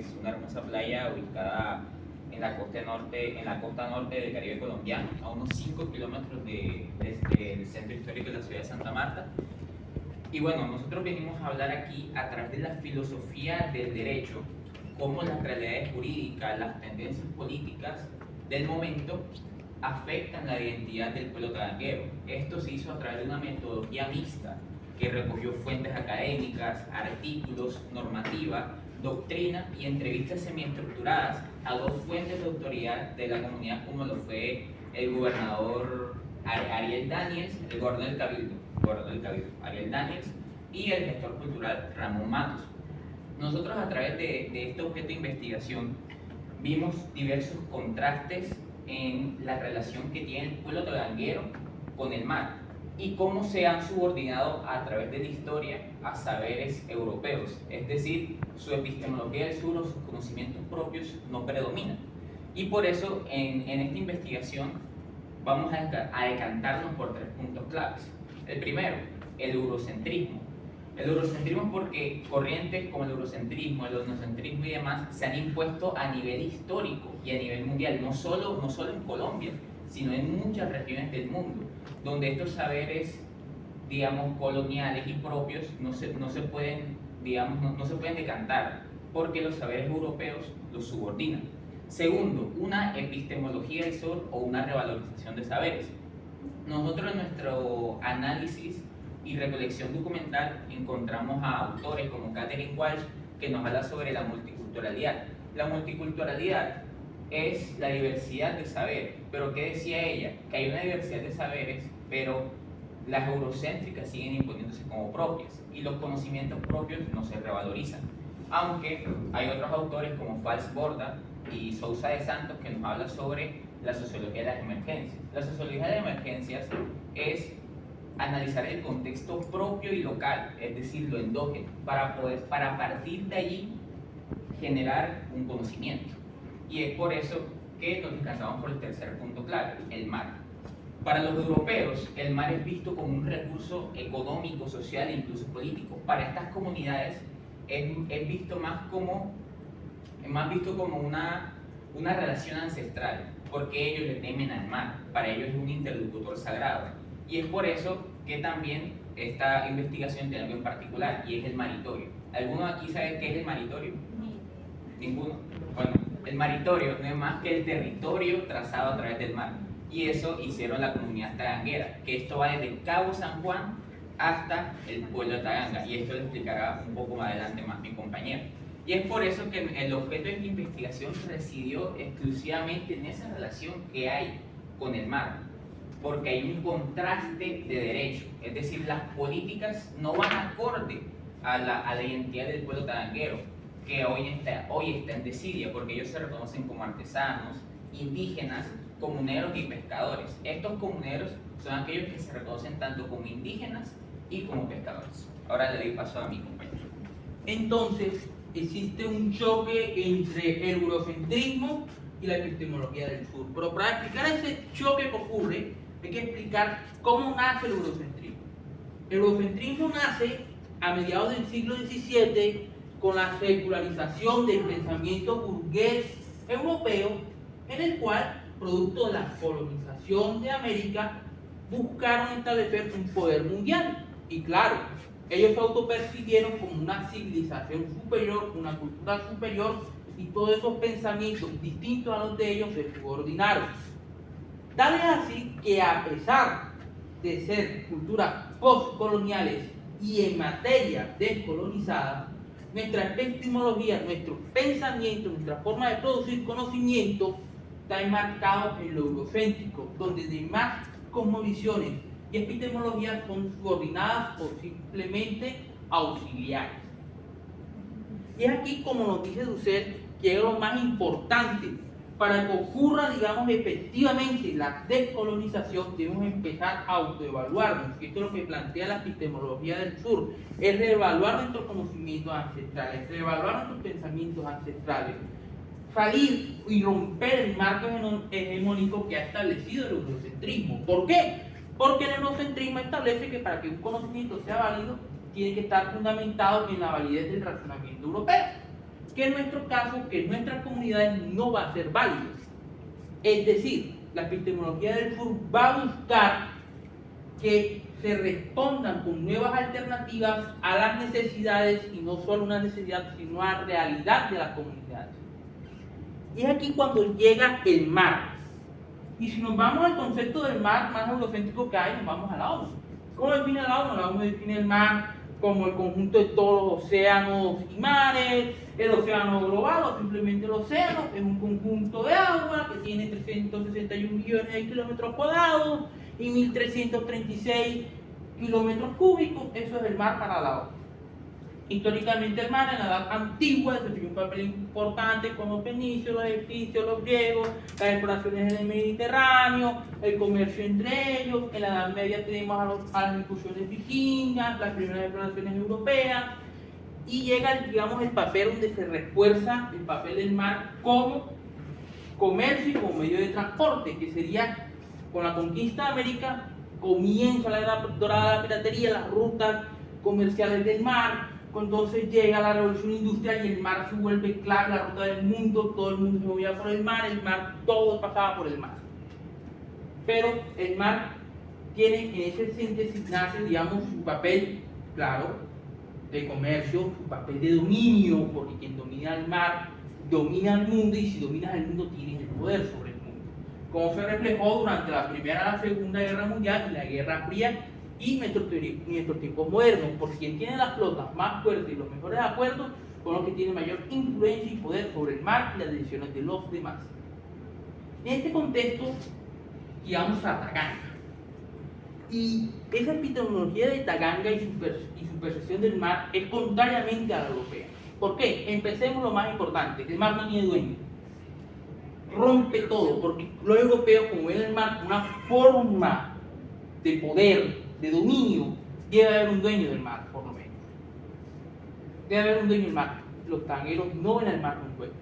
es una hermosa playa ubicada en la costa norte del Caribe colombiano, a unos 5 kilómetros del centro histórico de la ciudad de Santa Marta. Y bueno, nosotros venimos a hablar aquí a través de la filosofía del derecho, cómo las realidades jurídicas, las tendencias políticas del momento afectan la identidad del pueblo taganguero. Esto se hizo a través de una metodología mixta que recogió fuentes académicas, artículos, normativa, doctrina y entrevistas semiestructuradas a dos fuentes de autoridad de la comunidad, como lo fue el gobernador Ariel Daniels, el gobernador del Cabildo, Ariel Daniels, y el gestor cultural Ramón Matos. Nosotros, a través de este objeto de investigación, vimos diversos contrastes en la relación que tiene el pueblo taganguero con el mar y cómo se han subordinado a través de la historia a saberes europeos, es decir, su epistemología del sur o sus conocimientos propios no predominan. Y por eso en esta investigación vamos a decantarnos por 3 puntos claves. El primero, el eurocentrismo. El eurocentrismo porque corrientes como el eurocentrismo, el etnocentrismo y demás se han impuesto a nivel histórico y a nivel mundial, no solo en Colombia, sino en muchas regiones del mundo, donde estos saberes, digamos, coloniales y propios no se pueden decantar, porque los saberes europeos los subordinan. Segundo, una epistemología del sur o una revalorización de saberes. Nosotros en nuestro análisis y recolección documental encontramos a autores como Katherine Walsh, que nos habla sobre la multiculturalidad. La multiculturalidad es la diversidad de saberes, pero ¿qué decía ella? Que hay una diversidad de saberes, pero las eurocéntricas siguen imponiéndose como propias y los conocimientos propios no se revalorizan. Aunque hay otros autores como Fals Borda y Sousa de Santos que nos habla sobre la sociología de las emergencias. La sociología de las emergencias es analizar el contexto propio y local, es decir, lo endógeno, para partir de allí generar un conocimiento. Y es por eso que nos encantamos por el tercer punto clave, el mar. Para los europeos, el mar es visto como un recurso económico, social e incluso político. Para estas comunidades es visto más visto como una relación ancestral, porque ellos le temen al mar, para ellos es un interlocutor sagrado. Y es por eso que también esta investigación tiene algo en particular, y es el maritorio. ¿Alguno aquí sabe qué es el maritorio? ¿Ninguno? Bueno, el maritorio no es más que el territorio trazado a través del mar. Y eso hicieron la comunidad taganguera, que esto va desde Cabo San Juan hasta el pueblo de Taganga. Y esto lo explicará un poco más adelante más mi compañero. Y es por eso que el objeto de esta investigación residió exclusivamente en esa relación que hay con el mar, porque hay un contraste de derecho, es decir, las políticas no van acorde a la identidad del pueblo taganguero, que hoy está en desidia, porque ellos se reconocen como artesanos, indígenas, comuneros y pescadores. Estos comuneros son aquellos que se reconocen tanto como indígenas y como pescadores. Ahora le doy paso a mi compañero. Entonces, existe un choque entre el eurocentrismo y la epistemología del sur. Pero para explicar ese choque que ocurre, hay que explicar cómo nace el eurocentrismo. El eurocentrismo nace a mediados del siglo XVII con la secularización del pensamiento burgués europeo, en el cual, producto de la colonización de América, buscaron establecer un poder mundial. Y claro, ellos se autopercibieron como una civilización superior, una cultura superior, y todos esos pensamientos distintos a los de ellos se subordinaron. Tal es así que, a pesar de ser culturas postcoloniales y en materia descolonizada, nuestra epistemología, nuestro pensamiento, nuestra forma de producir conocimiento está enmarcado en lo eurocéntrico, donde demás cosmovisiones y epistemologías son subordinadas o simplemente auxiliares. Y es aquí, como nos dice Dussel, que es lo más importante. Para que ocurra, digamos, efectivamente la descolonización, debemos empezar a autoevaluarnos, que esto es lo que plantea la epistemología del sur, es reevaluar nuestros conocimientos ancestrales, reevaluar nuestros pensamientos ancestrales, salir y romper el marco hegemónico que ha establecido el eurocentrismo. ¿Por qué? Porque el eurocentrismo establece que para que un conocimiento sea válido, tiene que estar fundamentado en la validez del razonamiento europeo. que en nuestro caso, que en nuestras comunidades no va a ser válido. Es decir, la epistemología del sur va a buscar que se respondan con nuevas alternativas a las necesidades, y no solo una necesidad, sino a la realidad de las comunidades. Y es aquí cuando llega el mar. Y si nos vamos al concepto del mar más eurocéntrico que hay, nos vamos a la ONU. ¿Cómo define la ONU? La ONU define el mar como el conjunto de todos los océanos y mares. El océano global, o simplemente el océano, es un conjunto de agua que tiene 361 millones de kilómetros cuadrados y 1.336 kilómetros cúbicos. Eso es el mar para la ONU. Históricamente el mar en la edad antigua desempeñó un papel importante con los fenicios, los egipcios, los griegos, las exploraciones en el Mediterráneo, el comercio entre ellos. En la Edad Media tenemos a las incursiones vikingas, las primeras exploraciones europeas, y llega, digamos, el papel donde se refuerza el papel del mar como comercio y como medio de transporte, que sería con la conquista de América, comienza la era dorada de la piratería, las rutas comerciales del mar. Entonces llega la revolución industrial y el mar se vuelve clave, la ruta del mundo, todo el mundo se movía por el mar, todo pasaba por el mar. Pero el mar tiene en ese síntesis, nace, digamos, su papel, claro, de comercio, su papel de dominio, porque quien domina el mar domina el mundo, y si dominas el mundo tienes el poder sobre el mundo. Como se reflejó durante la Primera y la Segunda Guerra Mundial y la Guerra Fría, y nuestros tiempos modernos, por quien tiene las flotas más fuertes y los mejores acuerdos, con los que tiene mayor influencia y poder sobre el mar y las decisiones de los demás. En este contexto, llegamos a Taganga. Y esa epistemología de Taganga y su percepción del mar es contrariamente a la europea. ¿Por qué? Empecemos lo más importante: el mar no tiene dueño. Rompe todo, porque los europeos, como ven el mar como una forma de poder, de dominio, debe haber un dueño del mar, por lo menos. Debe haber un dueño del mar. Los tangueros no ven el mar como un dueño.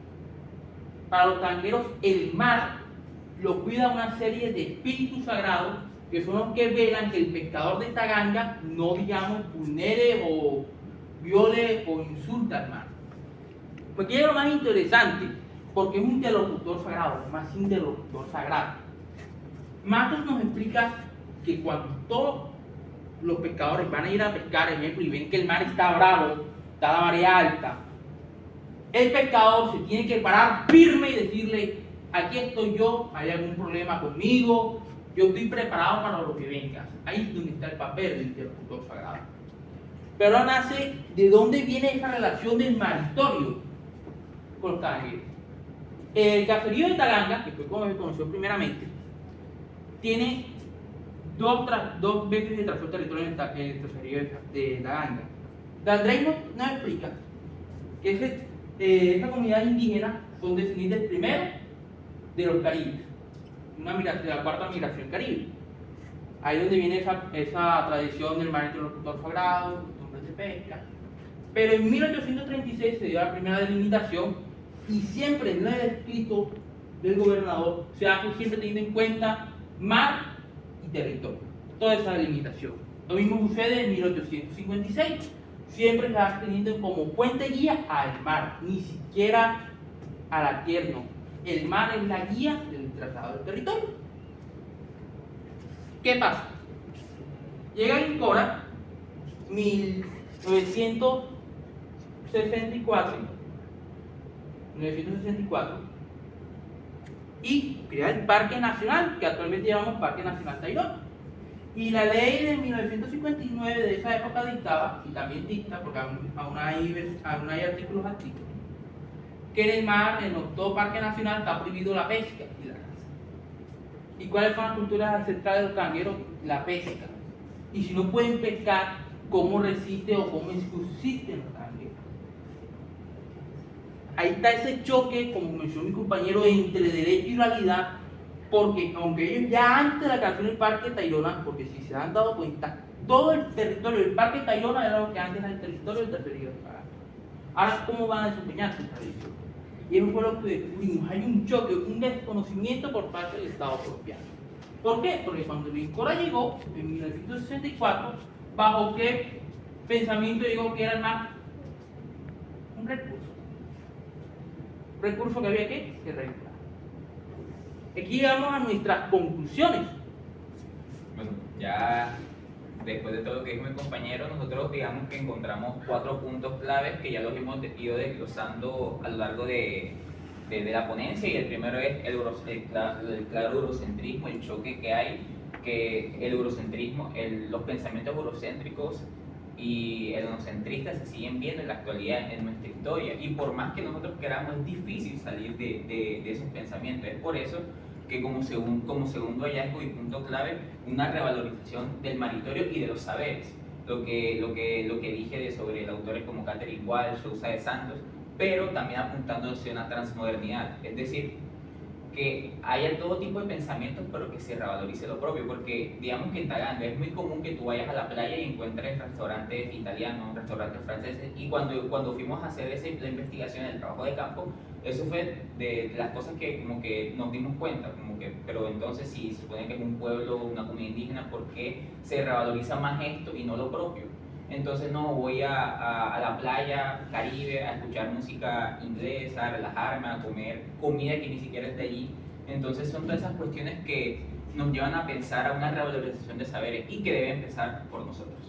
Para los tangueros, el mar lo cuida una serie de espíritus sagrados, que son los que velan que el pescador de Taganga no, digamos, vulnere o viole o insulte al mar. Porque es lo más interesante, porque es un interlocutor sagrado, más interlocutor sagrado. Matos nos explica que cuando todos los pescadores van a ir a pescar, ejemplo, y ven que el mar está bravo, está la marea alta, el pescador se tiene que parar firme y decirle: aquí estoy yo, hay algún problema conmigo, yo estoy preparado para lo que venga. Ahí es donde está el papel del interlocutor sagrado. Pero ahora nace, ¿de dónde viene esa relación del maritorio con los tagangueros? El caserío de Taganga, que fue como se conoció primeramente, tiene dos veces de trazó territorio en el caserío de Taganga. D'Andrés nos explica que esta comunidad indígena son descendientes primero de los caribes, de la cuarta migración caribe. Ahí es donde viene esa tradición del mar interlocutor sagrado, costumbres de pesca. Pero en 1836 se dio la primera delimitación, y siempre en el escrito del gobernador se hace siempre teniendo en cuenta mar y territorio, toda esa delimitación. Lo mismo sucede en 1856, siempre se va teniendo como puente guía al mar, ni siquiera a la tierra. El mar es la guía del trazado del territorio. ¿Qué pasa? Llega en Cora 1964 y crea el Parque Nacional, que actualmente llamamos Parque Nacional Tayrona. Y la ley de 1959 de esa época dictaba, y también dicta, porque aún hay artículos antiguos, que en el mar, en todo parque nacional, está prohibido la pesca y la caza. ¿Y cuáles son las culturas ancestrales de los tangueros? La pesca. Y si no pueden pescar, ¿cómo resiste o cómo subsisten los tangueros? Ahí está ese choque, como mencionó mi compañero, entre derecho y realidad, porque aunque ellos ya antes de la creación del Parque Tayrona, porque si se han dado cuenta, todo el territorio del Parque Tayrona era lo que antes era el territorio del tercerío de Pará. Ahora, ¿cómo van a desempeñar su tradición? Y eso fue lo que descubrimos. Hay un choque, un desconocimiento por parte del Estado colombiano. ¿Por qué? Porque cuando Luis Cora llegó, en 1964, ¿bajo qué pensamiento llegó que era el mar? Un recurso. recurso que había que regular. Aquí llegamos a nuestras conclusiones. Bueno, ya después de todo lo que dijo mi compañero, nosotros digamos que encontramos 4 puntos claves que ya los hemos ido desglosando a lo largo de la ponencia, y el primero es el claro eurocentrismo, el choque que hay, que el eurocentrismo, los pensamientos eurocéntricos y el eurocentristas se siguen viendo en la actualidad en nuestra historia, y por más que nosotros queramos es difícil salir de esos pensamientos. Es por eso que como segundo hallazgo y punto clave, una revalorización del meritorio y de los saberes, lo que dije sobre autores como Catherine Walsh, Sousa de Santos, pero también apuntando hacia una transmodernidad, es decir, que haya todo tipo de pensamientos, pero que se revalorice lo propio, porque digamos que en Taganga es muy común que tú vayas a la playa y encuentres restaurantes italianos, restaurantes franceses, y cuando fuimos a hacer la investigación, el trabajo de campo, eso fue de las cosas que como que nos dimos cuenta, como que, pero entonces si se supone que es un pueblo, una comunidad indígena, ¿por qué se revaloriza más esto y no lo propio? Entonces no, voy a la playa Caribe a escuchar música inglesa, a relajarme, a comer comida que ni siquiera es de allí. Entonces son todas esas cuestiones que nos llevan a pensar a una revalorización de saberes y que debe empezar por nosotros.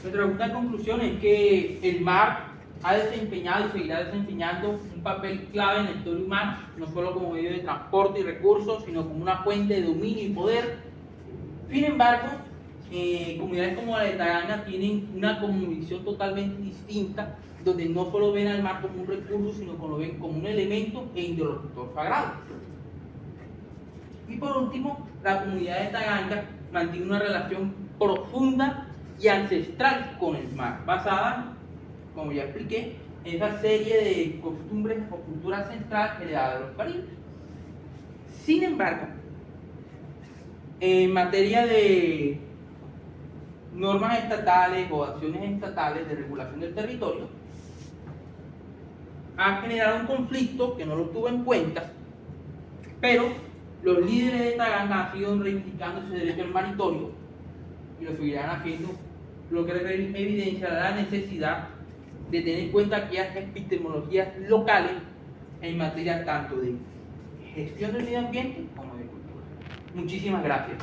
Nuestra segunda conclusión es que el mar ha desempeñado y seguirá desempeñando un papel clave en la historia humana, no solo como medio de transporte y recursos, sino como una fuente de dominio y poder. Sin embargo, comunidades como la de Taganga tienen una cosmovisión totalmente distinta, donde no solo ven al mar como un recurso, sino que lo ven como un elemento e interlocutor sagrado. Y por último, la comunidad de Taganga mantiene una relación profunda y ancestral con el mar, basada, como ya expliqué, en esa serie de costumbres o cultura ancestral heredada de los caribes. Sin embargo, en materia de normas estatales o acciones estatales de regulación del territorio, ha generado un conflicto que no lo tuvo en cuenta, pero los líderes de Taganga han sido reivindicando ese derecho al maritorio y lo seguirán haciendo, lo que evidencia la necesidad de tener en cuenta aquellas epistemologías locales en materia tanto de gestión del medio ambiente como de cultura. Muchísimas gracias.